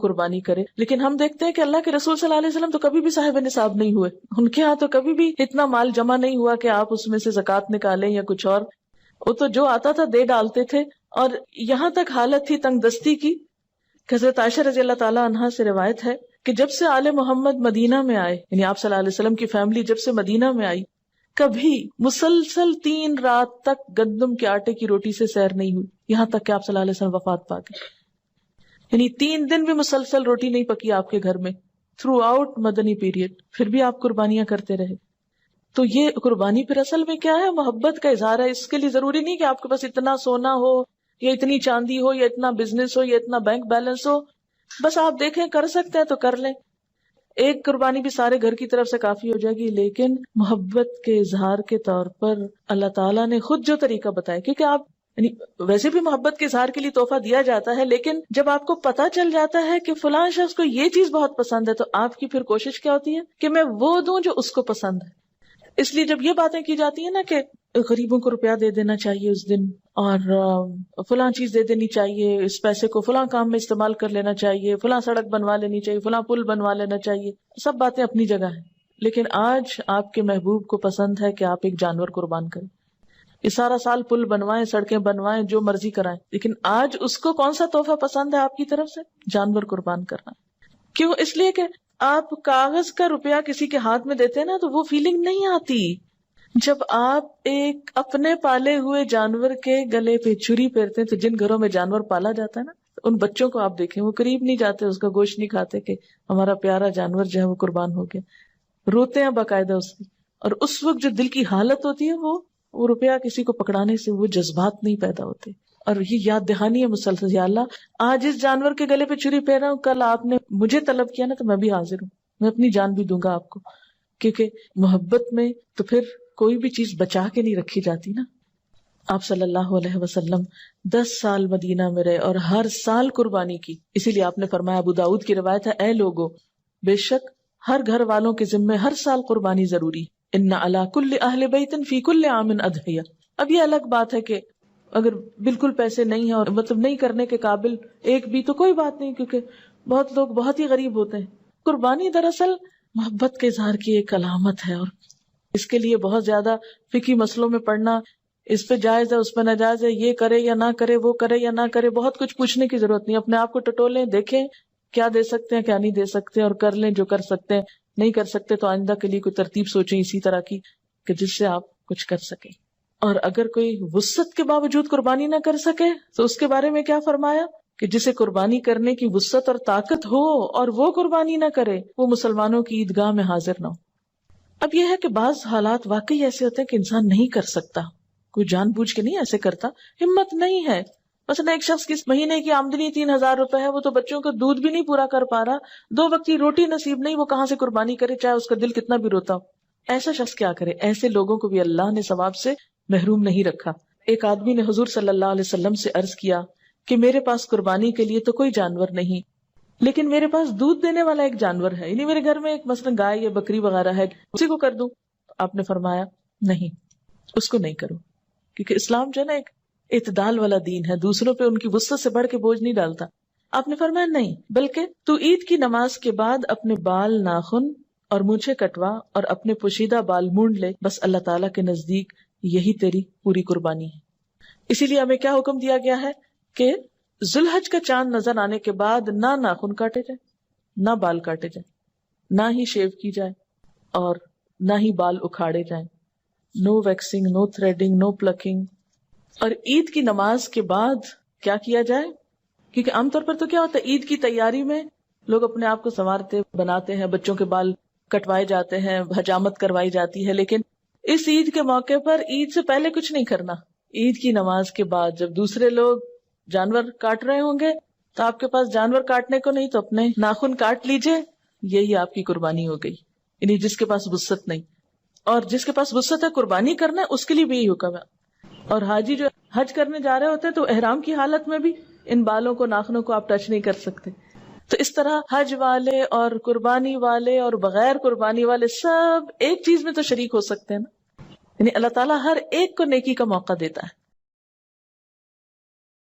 قربانی کرے. لیکن ہم دیکھتے ہیں کہ اللہ کے رسول صلی اللہ علیہ وسلم تو کبھی بھی صاحب نصاب نہیں ہوئے. ان کے ہاں تو کبھی بھی اتنا مال جمع نہیں ہوا کہ آپ اس میں سے زکوٰۃ نکالیں یا کچھ اور. وہ تو جو آتا تھا دے ڈالتے تھے. اور یہاں تک حالت تھی تنگ دستی کی. حضرت عائشہ رضی اللہ تعالیٰ عنہا سے روایت ہے کہ جب سے آل محمد مدینہ میں آئے، یعنی آپ صلی اللہ علیہ وسلم کی فیملی جب سے مدینہ میں آئی، کبھی مسلسل 3 رات تک گندم کے آٹے کی روٹی سے سیر نہیں ہوئی، یہاں تک کہ آپ صلی اللہ علیہ وسلم وفات پا گئے. یعنی 3 دن بھی مسلسل روٹی نہیں پکی آپ کے گھر میں تھرو آؤٹ مدنی پیریڈ. پھر بھی آپ قربانیاں کرتے رہے. تو یہ قربانی پھر اصل میں کیا ہے؟ محبت کا اظہار ہے. اس کے لیے ضروری نہیں کہ آپ کے پاس اتنا سونا ہو یا اتنی چاندی ہو یا اتنا بزنس ہو یا اتنا بینک بیلنس ہو. بس آپ دیکھیں کر سکتے ہیں تو کر لیں. ایک قربانی بھی سارے گھر کی طرف سے کافی ہو جائے گی. لیکن محبت کے اظہار کے طور پر اللہ تعالیٰ نے خود جو طریقہ بتایا، کیونکہ آپ یعنی ویسے بھی محبت کے اظہار کے لیے تحفہ دیا جاتا ہے، لیکن جب آپ کو پتا چل جاتا ہے کہ فلاں شخص کو یہ چیز بہت پسند ہے، تو آپ کی پھر کوشش کیا ہوتی ہے کہ میں وہ دوں جو اس کو پسند ہے. اس لیے جب یہ باتیں کی جاتی ہیں نا کہ غریبوں کو روپیہ دے دینا چاہیے اس دن، اور فلاں چیز دے دینی چاہیے، اس پیسے کو فلاں کام میں استعمال کر لینا چاہیے، فلاں سڑک بنوا لینی چاہیے، فلاں پل بنوا لینا چاہیے، سب باتیں اپنی جگہ ہیں. لیکن آج آپ کے محبوب کو پسند ہے کہ آپ ایک جانور قربان کریں. یہ سارا سال پل بنوائیں، سڑکیں بنوائیں، جو مرضی کرائیں، لیکن آج اس کو کون سا تحفہ پسند ہے آپ کی طرف سے؟ جانور قربان کرنا. کیوں؟ اس لیے کہ آپ کاغذ کا روپیہ کسی کے ہاتھ میں دیتے ہیں نا تو وہ فیلنگ نہیں آتی. جب آپ ایک اپنے پالے ہوئے جانور کے گلے پہ چھری پھیرتے ہیں، تو جن گھروں میں جانور پالا جاتا ہے نا، ان بچوں کو آپ دیکھیں وہ قریب نہیں جاتے، اس کا گوشت نہیں کھاتے کہ ہمارا پیارا جانور جو ہے وہ قربان ہو گیا. روتے ہیں باقاعدہ اس کی. اور اس وقت جو دل کی حالت ہوتی ہے وہ روپیہ کسی کو پکڑانے سے وہ جذبات نہیں پیدا ہوتے. اور یہ یاد دہانی ہے مسلسل، یا اللہ آج اس جانور کے گلے پہ چھری پھیر رہا ہوں، کل آپ نے مجھے طلب کیا نا تو میں بھی حاضر ہوں، میں اپنی جان بھی دوں گا آپ کو. کیونکہ محبت میں تو پھر کوئی بھی چیز بچا کے نہیں رکھی جاتی نا. آپ صلی اللہ علیہ وسلم 10 سال مدینہ میں رہے اور ہر سال قربانی کی. اسی لیے آپ نے فرمایا، ابو داؤد کی روایت ہے، اے لوگو، بے شک ہر گھر والوں کے ذمے ہر سال قربانی ضروری. ان علی کل اہل بیت فی کل عام اضحیہ. اب یہ الگ بات ہے کہ اگر بالکل پیسے نہیں ہیں اور مطلب نہیں کرنے کے قابل ایک بھی، تو کوئی بات نہیں، کیونکہ بہت لوگ بہت ہی غریب ہوتے ہیں. قربانی دراصل محبت کے اظہار کی ایک علامت ہے، اور اس کے لیے بہت زیادہ فقہی مسئلوں میں پڑھنا، اس پہ جائز ہے اس پہ ناجائز ہے، یہ کرے یا نہ کرے، وہ کرے یا نہ کرے، بہت کچھ پوچھنے کی ضرورت نہیں. اپنے آپ کو ٹٹولیں، دیکھیں کیا دے سکتے ہیں کیا نہیں دے سکتے، اور کر لیں جو کر سکتے ہیں. نہیں کر سکتے تو آئندہ کے لیے کوئی ترتیب سوچیں اسی طرح کی کہ جس سے آپ کچھ کر سکیں. اور اگر کوئی وسعت کے باوجود قربانی نہ کر سکے تو اس کے بارے میں کیا فرمایا کہ جسے قربانی کرنے کی وسعت اور طاقت ہو اور وہ قربانی نہ کرے، وہ مسلمانوں کی عیدگاہ میں حاضر نہ ہو. اب یہ ہے کہ بعض حالات واقعی ایسے ہوتے ہیں کہ انسان نہیں کر سکتا، کوئی جان بوجھ کے نہیں ایسے کرتا، ہمت نہیں ہے. مثلا ایک شخص کی مہینے کی آمدنی 3,000 روپے ہے، وہ تو بچوں کا دودھ بھی نہیں پورا کر پا رہا، 2 وقت کی روٹی نصیب نہیں، وہ کہاں سے قربانی کرے چاہے اس کا دل کتنا بھی روتا ہو. ایسا شخص کیا کرے؟ ایسے لوگوں کو بھی اللہ نے ثواب سے محروم نہیں رکھا. ایک آدمی نے حضور صلی اللہ علیہ وسلم سے عرض کیا کہ میرے پاس قربانی کے لیے تو کوئی جانور نہیں، لیکن میرے پاس دودھ دینے والا ایک جانور ہے، یعنی میرے گھر میں ایک مثلا گائے یا بکری وغیرہ ہے، اسی کو کر دوں؟ آپ نے فرمایا نہیں، اس کو نہیں کرو، کیونکہ اسلام جو ہے نا ایک اعتدال والا دین ہے، دوسروں پہ ان کی وسعت سے بڑھ کے بوجھ نہیں ڈالتا. آپ نے فرمایا نہیں، بلکہ تو عید کی نماز کے بعد اپنے بال، ناخن اور مونچھیں کٹوا اور اپنے پوشیدہ بال مونڈ لے، بس اللہ تعالیٰ کے نزدیک یہی تیری پوری قربانی ہے. اسی لیے ہمیں کیا حکم دیا گیا ہے کہ ذوالحج کا چاند نظر آنے کے بعد نہ ناخن کاٹے جائیں، نہ بال کاٹے جائیں، نہ ہی شیو کی جائے، اور نہ ہی بال اکھاڑے جائیں. نو ویکسنگ، نو تھریڈنگ، نو پلکنگ. اور عید کی نماز کے بعد کیا کیا جائے؟ کیونکہ عام طور پر تو کیا ہوتا ہے، عید کی تیاری میں لوگ اپنے آپ کو سنوارتے بناتے ہیں، بچوں کے بال کٹوائے جاتے ہیں، حجامت کروائی جاتی ہے. لیکن اس عید کے موقع پر عید سے پہلے کچھ نہیں کرنا. عید کی نماز کے بعد جب دوسرے لوگ جانور کاٹ رہے ہوں گے تو آپ کے پاس جانور کاٹنے کو نہیں تو اپنے ناخن کاٹ لیجئے، یہی آپ کی قربانی ہو گئی. یعنی جس کے پاس وسعت نہیں، اور جس کے پاس وسعت ہے قربانی کرنا ہے، اس کے لیے بھی یہی حکم ہے. اور حاجی جو حج کرنے جا رہے ہوتے ہیں تو احرام کی حالت میں بھی ان بالوں کو، ناخنوں کو آپ ٹچ نہیں کر سکتے. تو اس طرح حج والے اور قربانی والے اور بغیر قربانی والے سب ایک چیز میں تو شریک ہو سکتے ہیں نا. یعنی اللہ تعالیٰ ہر ایک کو نیکی کا موقع دیتا ہے.